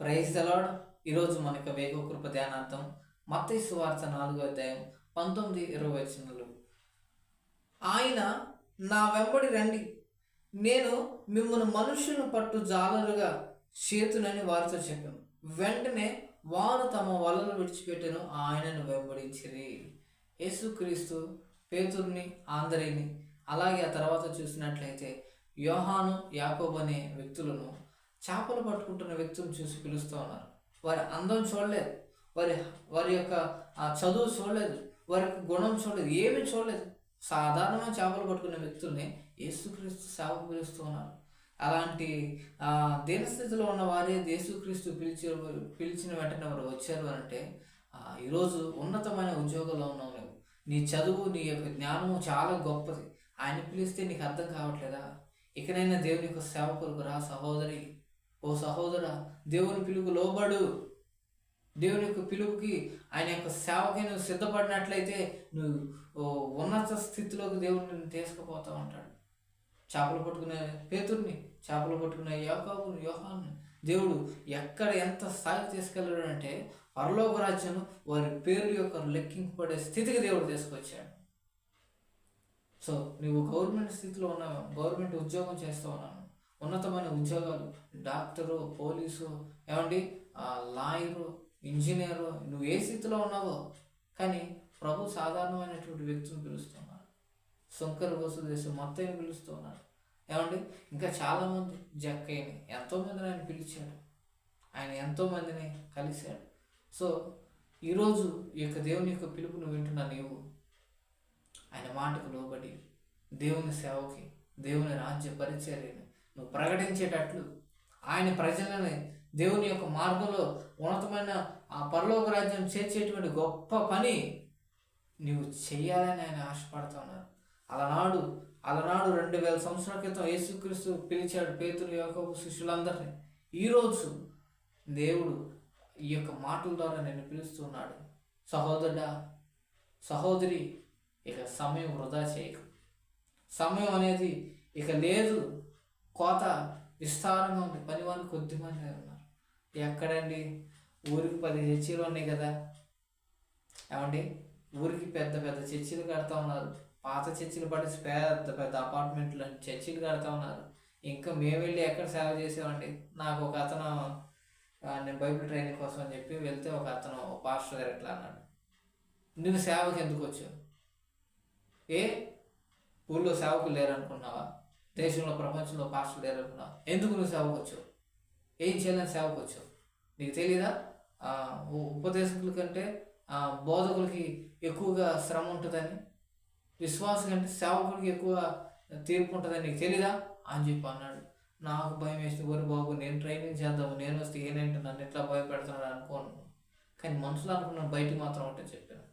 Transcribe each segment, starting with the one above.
Praise the lord. ఈరోజు మనకు వేగ కృప ధ్యానార్థం మత్తయి సువార్త 4:19-20 ఆయన నా వెంబడి రండి, నేను మిమ్మల్ని మనుషులను పట్టు జాలరుగా చేతునని వారితో చెప్పాను. వెంటనే వారు తమ వలలు విడిచిపెట్టెను, ఆయనను వెంబడించిరి. యేసుక్రీస్తు పేతురుని, ఆంద్రేని, అలాగే ఆ తర్వాత చూసినట్లయితే యోహాను, యాకోబు అనే వ్యక్తులను చేపలు పట్టుకుంటున్న వ్యక్తులను చూసి పిలుస్తూ ఉన్నారు. వారి అందం చూడలేదు, వారి యొక్క చదువు చూడలేదు, వారి గుణం చూడలేదు, ఏమీ చూడలేదు. సాధారణంగా చేపలు పట్టుకునే వ్యక్తుల్ని యేసుక్రీస్తు సేవకు పిలుస్తూ ఉన్నారు. అలాంటి దీనస్థితిలో ఉన్న వారే యేసుక్రీస్తు పిలిచిన వెంటనే వారు వచ్చారు అంటే ఈరోజు ఉన్నతమైన ఉద్యోగంలో ఉన్నావు నువ్వు. నీ చదువు, నీ యొక్క జ్ఞానము చాలా గొప్పది. ఆయన పిలిస్తే నీకు అర్థం కావట్లేదా? ఇకనైనా దేవుని యొక్క సేవ కొరకు రా సహోదరి, ఓ సహోదర. దేవుని పిలుపు లోబడు. దేవుని యొక్క పిలుపుకి, ఆయన యొక్క సేవకి నువ్వు సిద్ధపడినట్లయితే నువ్వు ఉన్నత స్థితిలోకి దేవుని నిన్ను తీసుకుపోతూ ఉంటాడు. చేపలు పట్టుకునే పేతుర్ని, చేపలు పట్టుకునే యాకోబుని, యోహాను దేవుడు ఎక్కడ ఎంత స్థాయికి తీసుకెళ్ళాడు అంటే పరలోక రాజ్యం వారి పేర్లు యొక్క లెక్కింపబడే స్థితికి దేవుడు తీసుకొచ్చాడు. సో నువ్వు గవర్నమెంట్ స్థితిలో ఉన్నావు, గవర్నమెంట్ ఉద్యోగం చేస్తూ ఉన్నాను, ఉన్నతమైన ఉద్యోగాలు, డాక్టరు, పోలీసు, లాయరు, ఇంజనీరు, నువ్వు ఏ స్థితిలో ఉన్నావో, కానీ ప్రభు సాధారణమైనటువంటి వ్యక్తులను పిలుస్తున్నారు. శంకర వసుదేశం మత్తయిని పిలుస్తున్నారు. ఇంకా చాలామంది, జక్కయ్యని, ఎంతోమందిని ఆయన పిలిచాడు. ఆయన ఎంతోమందిని కలిశాడు. సో ఈరోజు ఈ యొక్క దేవుని యొక్క పిలుపును వింటున్నా నీవు ఆయన మాటకు లోబడి దేవుని సేవకి, దేవుని రాజ్య పరిచర్యని నువ్వు ప్రకటించేటట్లు, ఆయన ప్రజలని దేవుని యొక్క మార్గంలో ఉన్నతమైన ఆ పరలోక రాజ్యం చేర్చేటువంటి గొప్ప పని నువ్వు చెయ్యాలని ఆయన ఆశపడుతూ ఉన్నారు. అలనాడు 2000 సంవత్సరాల క్రితం యేసుక్రీస్తు పిలిచాడు పేతురు, యాకోబు శిష్యులందరినీ. ఈరోజు దేవుడు ఈ యొక్క మాటల ద్వారా నేను పిలుస్తున్నాడు. సహోదరుడా, సహోదరి, ఇక సమయం వృధా చేయకు. సమయం అనేది ఇక లేదు. కోత విస్తారంగా ఉంది. పనివాళ్ళు కొద్దిమంది ఉన్నారు. ఎక్కడండి? ఊరికి 10 చర్చిలు ఉన్నాయి కదా. ఊరికి పెద్ద పెద్ద చర్చిలు కడతా ఉన్నారు. పాత చర్చిలు పడేసి పెద్ద పెద్ద అపార్ట్మెంట్లు చర్చిలు కడతా ఉన్నారు. ఇంకా మేము వెళ్ళి ఎక్కడ సేవ చేసామండి? నాకు ఒక అతను, నేను బైబిల్ ట్రైనింగ్ కోసం అని చెప్పి వెళ్తే ఒక అతను, పాస్టర్ గారు ఎట్లా అన్నాడు, నువ్వు సేవకి ఎందుకు వచ్చావు? ఊళ్ళో సేవకులు లేరనుకున్నావా? దేశంలో, ప్రపంచంలో పాస్టర్లు లేరనుకున్నావా? ఎందుకు నువ్వు సేవకు వచ్చావు? ఏం చేయాలని సేవకు వచ్చావు? నీకు తెలీదా? ఉపదేశకుల కంటే బోధకులకి ఎక్కువగా శ్రమ ఉంటుందని, విశ్వాసం కంటే సేవకుడికి ఎక్కువ తీర్పు ఉంటుందని నీకు తెలీదా అని చెప్పి అన్నాడు. నాకు భయం వేసి, ఓరి బాబు, నేను ట్రైనింగ్ చేద్దాము, నేను వస్తే ఏనంటే నన్ను ఎట్లా భయపెడుతున్నాడు అనుకోను. కానీ మనుషులు అనుకున్నాను, బయటికి మాత్రం ఉంటే చెప్పాను.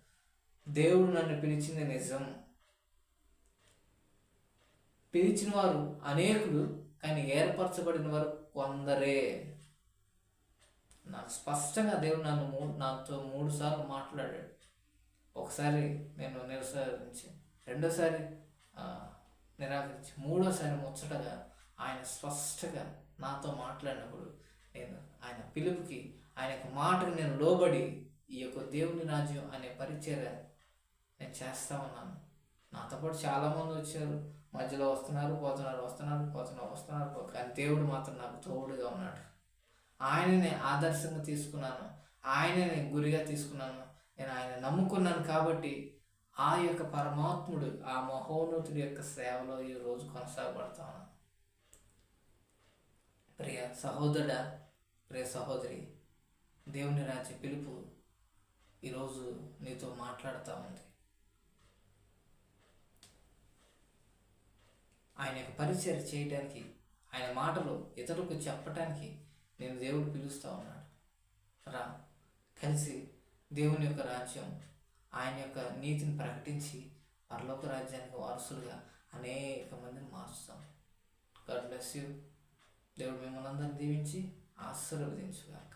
దేవుడు నన్ను పిలిచింది నిజం. పిలిచిన వారు అనేకులు, కానీ ఏర్పరచబడిన వారు కొందరే. నాకు స్పష్టంగా దేవుడు నాతో 3 సార్లు మాట్లాడాడు. ఒకసారి నేను నిరాకరించి, రెండోసారి నిరాకరించి, మూడోసారి ముచ్చటగా ఆయన స్పష్టంగా నాతో మాట్లాడినప్పుడు నేను ఆయన పిలుపుకి, ఆయన యొక్క మాటకు నేను లోబడి ఈ యొక్క దేవుని రాజ్యం అనే పరిచర్య నేను చేస్తా ఉన్నాను. నాతో పాటు చాలామంది వచ్చారు, మధ్యలో వస్తున్నారు పోతున్నారు. కానీ దేవుడు మాత్రం నాకు తోడుగా ఉన్నాడు. ఆయననే ఆదర్శంగా తీసుకున్నాను, ఆయననే గురిగా తీసుకున్నాను. నేను ఆయన నమ్ముకున్నాను కాబట్టి ఆ యొక్క పరమాత్ముడు, ఆ మహోన్నతుడి యొక్క సేవలో ఈరోజు కొనసాగబడతా ఉన్నాను. ప్రియ సహోదరుడా, ప్రియ సహోదరి, దేవుని రాజ్య పిలుపు ఈరోజు నీతో మాట్లాడుతూ ఉంది. ఆయన యొక్క పరిచయం చేయడానికి, ఆయన మాటలు ఇతరులకు చెప్పటానికి నేను దేవుడు పిలుస్తూ ఉన్నాడు. రా, కలిసి దేవుని యొక్క రాజ్యం, ఆయన యొక్క నీతిని ప్రకటించి పరలోక రాజ్యానికి వారసులుగా అనేక మందిని మార్చుతాం. God bless you. దేవుడు మిమ్మల్ని అందరిని దీవించి ఆశీర్వదించుగాక.